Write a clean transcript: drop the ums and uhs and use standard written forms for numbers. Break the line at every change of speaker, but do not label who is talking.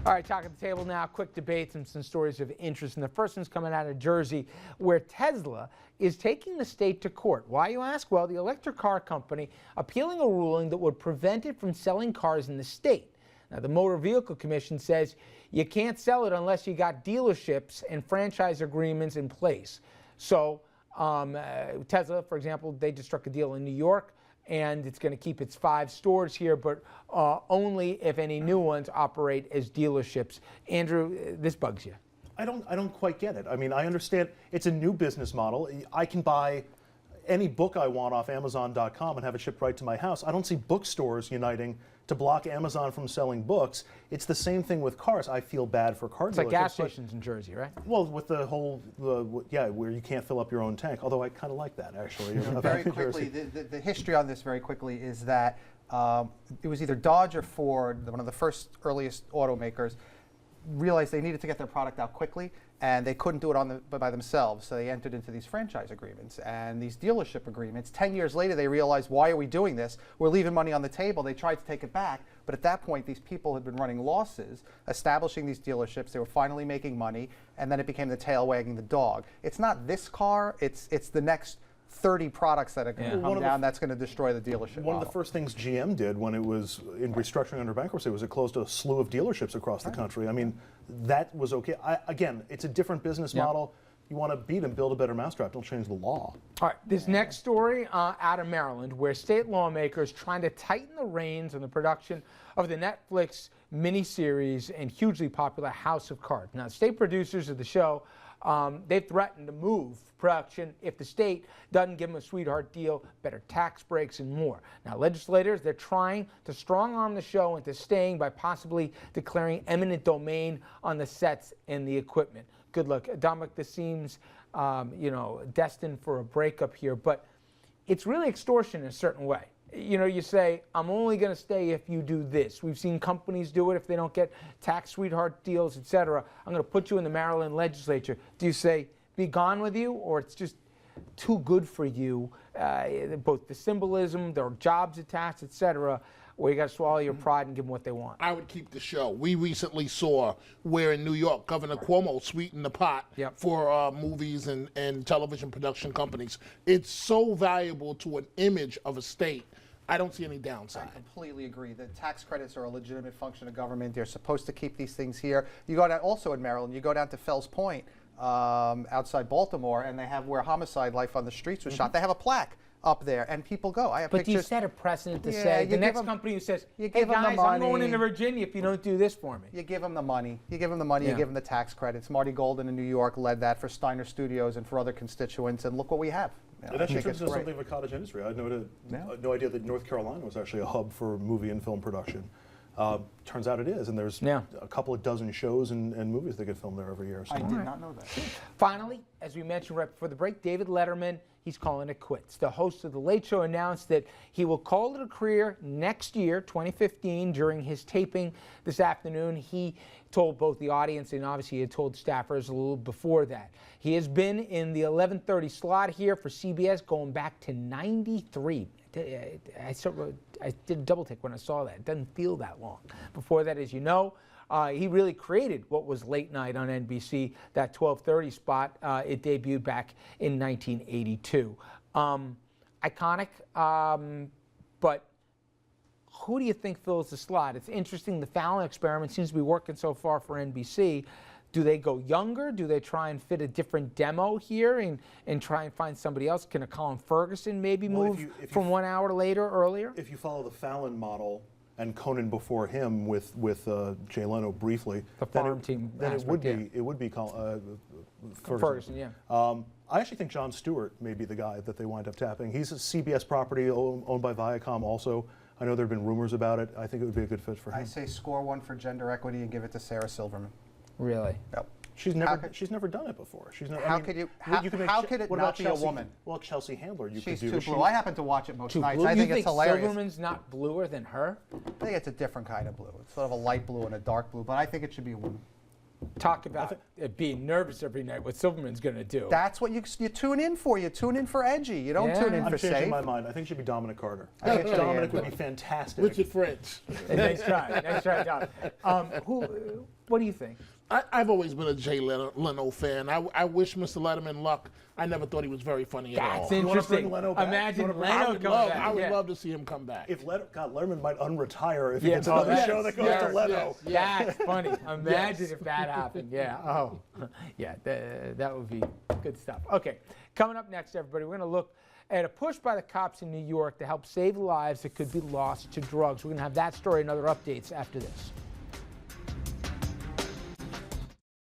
All right, talk at the table now. Quick debates and some stories of interest. And the first one's coming out of Jersey, where Tesla is taking the state to court. Why, you ask? Well, the electric car company appealing a ruling that would prevent it from selling cars in the state. Now, the Motor Vehicle Commission says you can't sell it unless you got dealerships and franchise agreements in place. So Tesla, for example, they just struck a deal in New York, and it's going to keep its 5 stores here, but only if any new ones operate as dealerships. Andrew, this bugs you.
I don't quite get it. I mean, I understand it's a new business model. I can buy any book I want off Amazon.com and have it shipped right to my house. I don't see bookstores uniting to block Amazon from selling books. It's the same thing with cars. I feel bad for car dealerships.
It's like gas stations in Jersey, right?
Well, with the whole, where you can't fill up your own tank. Although I kind of like that, actually.
Very quickly, the history on this very quickly is that it was either Dodge or Ford, one of the first earliest automakers, realized they needed to get their product out quickly, and they couldn't do it by themselves, so they entered into these franchise agreements and these dealership agreements. 10 years later, they realized, why are we doing this? We're leaving money on the table. They tried to take it back, but at that point, these people had been running losses, establishing these dealerships. They were finally making money, and then it became the tail wagging the dog. It's not this car, it's the next 30 products that are going to come down that's going to destroy the dealership
One of the first things GM did when it was in restructuring under bankruptcy was it closed a slew of dealerships across the country. I mean, that was okay. Again, it's a different business model. You want to beat them, build a better mousetrap. Don't change the law.
All right, this next story out of Maryland, where state lawmakers trying to tighten the reins on the production of the Netflix miniseries and hugely popular House of Cards. Now, state producers of the show, they've threatened to move production if the state doesn't give them a sweetheart deal, better tax breaks, and more. Now, legislators, they're trying to strong-arm the show into staying by possibly declaring eminent domain on the sets and the equipment. Good luck. Dominic, this seems, destined for a breakup here, but it's really extortion in a certain way. You know, you say, I'm only going to stay if you do this. We've seen companies do it if they don't get tax sweetheart deals, et cetera. I'm going to put you in the Maryland legislature. Do you say, be gone with you, or it's just too good for you, both the symbolism, there are jobs attached, et cetera, or you got to swallow your pride and give them what they want?
I would keep the show. We recently saw where in New York, Governor Cuomo sweetened the pot for movies and television production companies. It's so valuable to an image of a state. I don't see any downside.
I completely agree. The tax credits are a legitimate function of government. They're supposed to keep these things here. You go down, also in Maryland, you go down to Fells Point outside Baltimore, and they have where Homicide: Life on the Streets was shot. They have a plaque up there, and people go. I have
but
pictures.
Do you set a precedent to say the next company who says, hey guys, I'm going into Virginia if you don't do this for me?
You give them the money. You give them the money. You give them the tax credits. Marty Golden in New York led that for Steiner Studios and for other constituents, and look what we have.
It actually turns into something of a cottage industry. I had no idea that North Carolina was actually a hub for movie and film production. Turns out it is, and there's a couple of dozen shows and movies that get filmed there every year. So.
I did not know that.
Finally, as we mentioned right before the break, David Letterman, he's calling it quits. The host of The Late Show announced that he will call it a career next year, 2015, during his taping this afternoon. He told both the audience and obviously he had told staffers a little before that. He has been in the 11:30 slot here for CBS going back to '93. I did a double take when I saw that. It doesn't feel that long. Before that, as you know, he really created what was late night on NBC, that 12:30 spot. It debuted back in 1982. Iconic, but who do you think fills the slot? It's interesting. The Fallon experiment seems to be working so far for NBC. Do they go younger? Do they try and fit a different demo here and try and find somebody else? Can a Colin Ferguson maybe move from 1 hour later, earlier?
If you follow the Fallon model and Conan before him with Jay Leno briefly,
the farm team,
then it would be Ferguson.
Yeah.
I actually think Jon Stewart may be the guy that they wind up tapping. He's a CBS property owned by Viacom also. I know there have been rumors about it. I think it would be a good fit for him.
I say score one for gender equity and give it to Sarah Silverman.
Really?
Yep.
She's never done it before. She's never.
How could it not be a woman?
Well, Chelsea Handler,
She's too blue. I happen to watch it most nights.
Blue?
I think it's hilarious.
Silverman's not bluer than her?
I think it's a different kind of blue. It's sort of a light blue and a dark blue, but I think it should be a woman.
talk about being nervous every night, what Silverman's going to do.
That's what you tune in for. You tune in for edgy. You don't tune in
I'm
for
changing
safe.
my mind. I think it should be Dominic Carter.
I think
Dominic would be fantastic.
Richard French.
Nice try. Nice try, Don. What do you think?
I've always been a Jay Leno fan. I wish Mr. Letterman luck. I never thought he was very funny at all.
That's
You wanna
interesting.
bring Leno back?
Imagine
You wanna
Leno
bring-
coming back.
I would love to see him come back.
If Letterman might unretire if he
Yeah,
gets another
yes,
show that goes
yes,
to Leno.
yes.
That's funny. Imagine if that happened. Yeah. Oh, yeah. That would be good stuff. Okay. Coming up next, everybody, we're going to look at a push by the cops in New York to help save lives that could be lost to drugs. We're going to have that story and other updates after this.